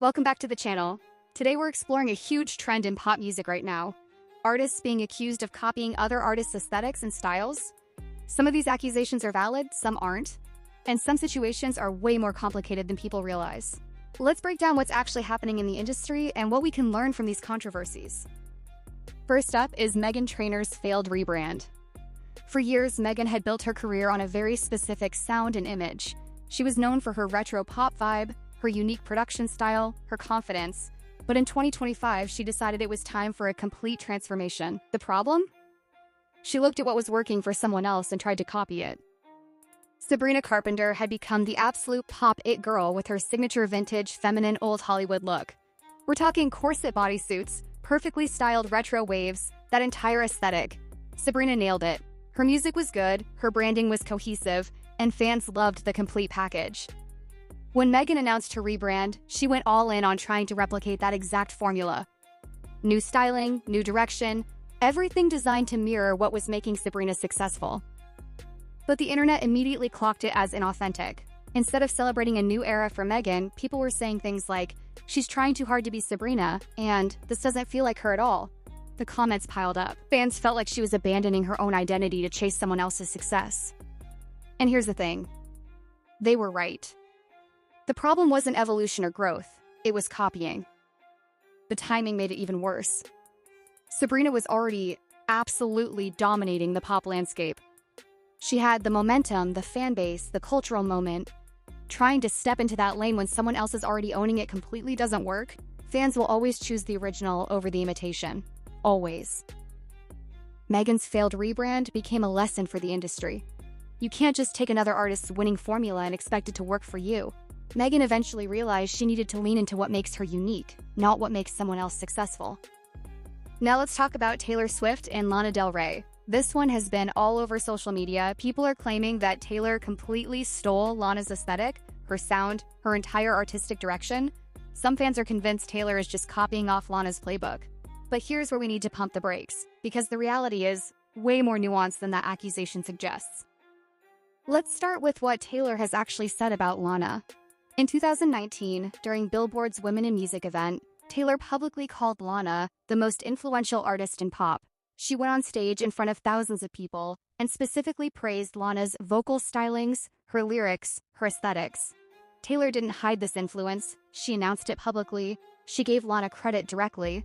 Welcome back to the channel. Today we're exploring a huge trend in pop music right now. Artists being accused of copying other artists' aesthetics and styles. Some of these accusations are valid, some aren't. And some situations are way more complicated than people realize. Let's break down what's actually happening in the industry and what we can learn from these controversies. First up is Meghan Trainor's failed rebrand. For years, Meghan had built her career on a very specific sound and image. She was known for her retro pop vibe, her unique production style, her confidence. But in 2025, she decided it was time for a complete transformation. The problem? She looked at what was working for someone else and tried to copy it. Sabrina Carpenter had become the absolute pop it girl with her signature vintage, feminine, old Hollywood look. We're talking corset bodysuits, perfectly styled retro waves, that entire aesthetic. Sabrina nailed it. Her music was good, her branding was cohesive, and fans loved the complete package. When Meghan announced her rebrand, she went all in on trying to replicate that exact formula. New styling, new direction, everything designed to mirror what was making Sabrina successful. But the internet immediately clocked it as inauthentic. Instead of celebrating a new era for Meghan, people were saying things like, "She's trying too hard to be Sabrina," and "This doesn't feel like her at all." The comments piled up. Fans felt like she was abandoning her own identity to chase someone else's success. And here's the thing. They were right. The problem wasn't evolution or growth, it was copying. The timing made it even worse. Sabrina was already absolutely dominating the pop landscape. She had the momentum, the fan base, the cultural moment. Trying to step into that lane when someone else is already owning it completely doesn't work. Fans will always choose the original over the imitation. Always. Meghan's failed rebrand became a lesson for the industry. You can't just take another artist's winning formula and expect it to work for you. Meghan eventually realized she needed to lean into what makes her unique, not what makes someone else successful. Now let's talk about Taylor Swift and Lana Del Rey. This one has been all over social media. People are claiming that Taylor completely stole Lana's aesthetic, her sound, her entire artistic direction. Some fans are convinced Taylor is just copying off Lana's playbook. But here's where we need to pump the brakes, because the reality is way more nuanced than that accusation suggests. Let's start with what Taylor has actually said about Lana. In 2019, during Billboard's Women in Music event, Taylor publicly called Lana the most influential artist in pop. She went on stage in front of thousands of people and specifically praised Lana's vocal stylings, her lyrics, her aesthetics. Taylor didn't hide this influence. She announced it publicly. She gave Lana credit directly.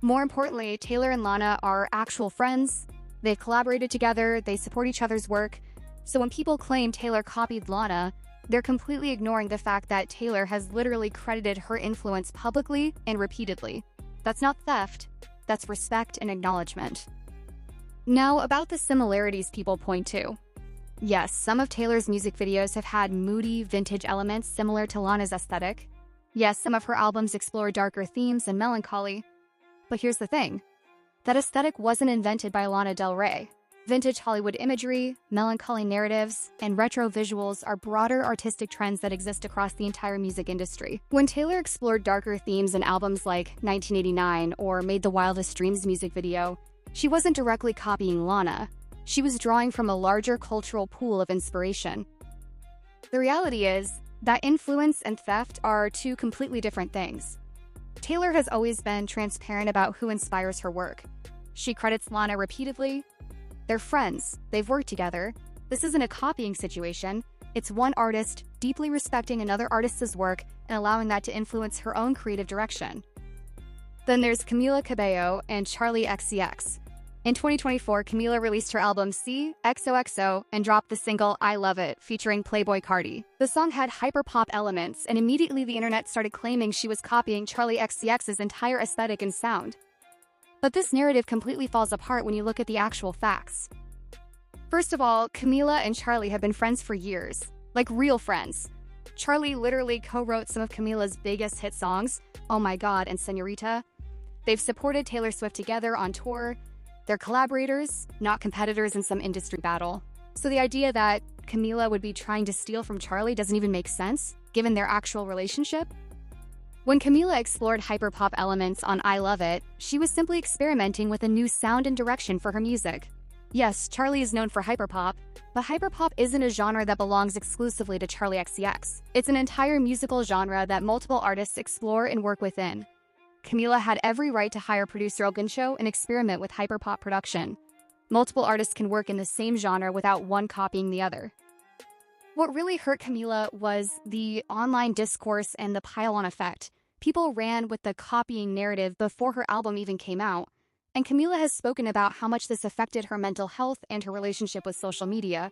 More importantly, Taylor and Lana are actual friends. They've collaborated together, they support each other's work. So when people claim Taylor copied Lana, they're completely ignoring the fact that Taylor has literally credited her influence publicly and repeatedly. That's not theft, that's respect and acknowledgement. Now, about the similarities people point to. Yes, some of Taylor's music videos have had moody, vintage elements similar to Lana's aesthetic. Yes, some of her albums explore darker themes and melancholy. But here's the thing. That aesthetic wasn't invented by Lana Del Rey. Vintage Hollywood imagery, melancholy narratives, and retro visuals are broader artistic trends that exist across the entire music industry. When Taylor explored darker themes in albums like 1989 or made the Wildest Dreams music video, she wasn't directly copying Lana. She was drawing from a larger cultural pool of inspiration. The reality is that influence and theft are two completely different things. Taylor has always been transparent about who inspires her work. She credits Lana repeatedly. They're friends, they've worked together. This isn't a copying situation. It's one artist deeply respecting another artist's work and allowing that to influence her own creative direction. Then there's Camila Cabello and Charli XCX. In 2024, Camila released her album See XOXO and dropped the single I Love It, featuring Playboi Carti. The song had hyperpop elements, and immediately the internet started claiming she was copying Charli XCX's entire aesthetic and sound. But this narrative completely falls apart when you look at the actual facts. First of all, Camila and Charli have been friends for years, like real friends. Charli literally co-wrote some of Camila's biggest hit songs, Oh My God and Señorita. They've supported Taylor Swift together on tour. They're collaborators, not competitors in some industry battle. So the idea that Camila would be trying to steal from Charli doesn't even make sense, given their actual relationship. When Camila explored hyperpop elements on I Love It, she was simply experimenting with a new sound and direction for her music. Yes, Charlie is known for hyperpop, but hyperpop isn't a genre that belongs exclusively to Charli XCX. It's an entire musical genre that multiple artists explore and work within. Camila had every right to hire producer El Guincho and experiment with hyperpop production. Multiple artists can work in the same genre without one copying the other. What really hurt Camila was the online discourse and the pile-on effect. People ran with the copying narrative before her album even came out, and Camila has spoken about how much this affected her mental health and her relationship with social media.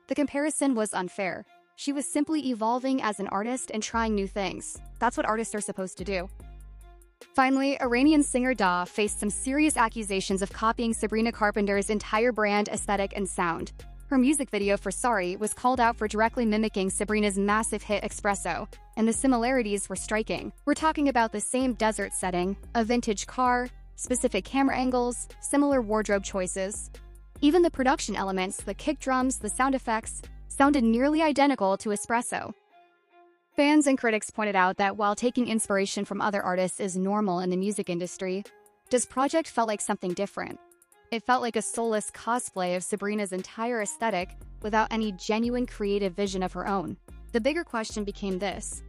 The comparison was unfair. She was simply evolving as an artist and trying new things. That's what artists are supposed to do. Finally, Iranian singer Da faced some serious accusations of copying Sabrina Carpenter's entire brand, aesthetic, and sound. Her music video for Sorry was called out for directly mimicking Sabrina's massive hit Espresso, and the similarities were striking. We're talking about the same desert setting, a vintage car, specific camera angles, similar wardrobe choices. Even the production elements, the kick drums, the sound effects, sounded nearly identical to Espresso. Fans and critics pointed out that while taking inspiration from other artists is normal in the music industry, this project felt like something different. It felt like a soulless cosplay of Sabrina's entire aesthetic without any genuine creative vision of her own. The bigger question became this: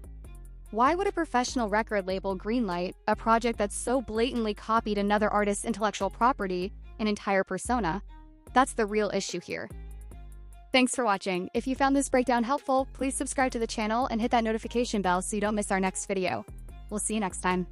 why would a professional record label greenlight a project that so blatantly copied another artist's intellectual property and entire persona? That's the real issue here. Thanks for watching. If you found this breakdown helpful, please subscribe to the channel and hit that notification bell so you don't miss our next video. We'll see you next time.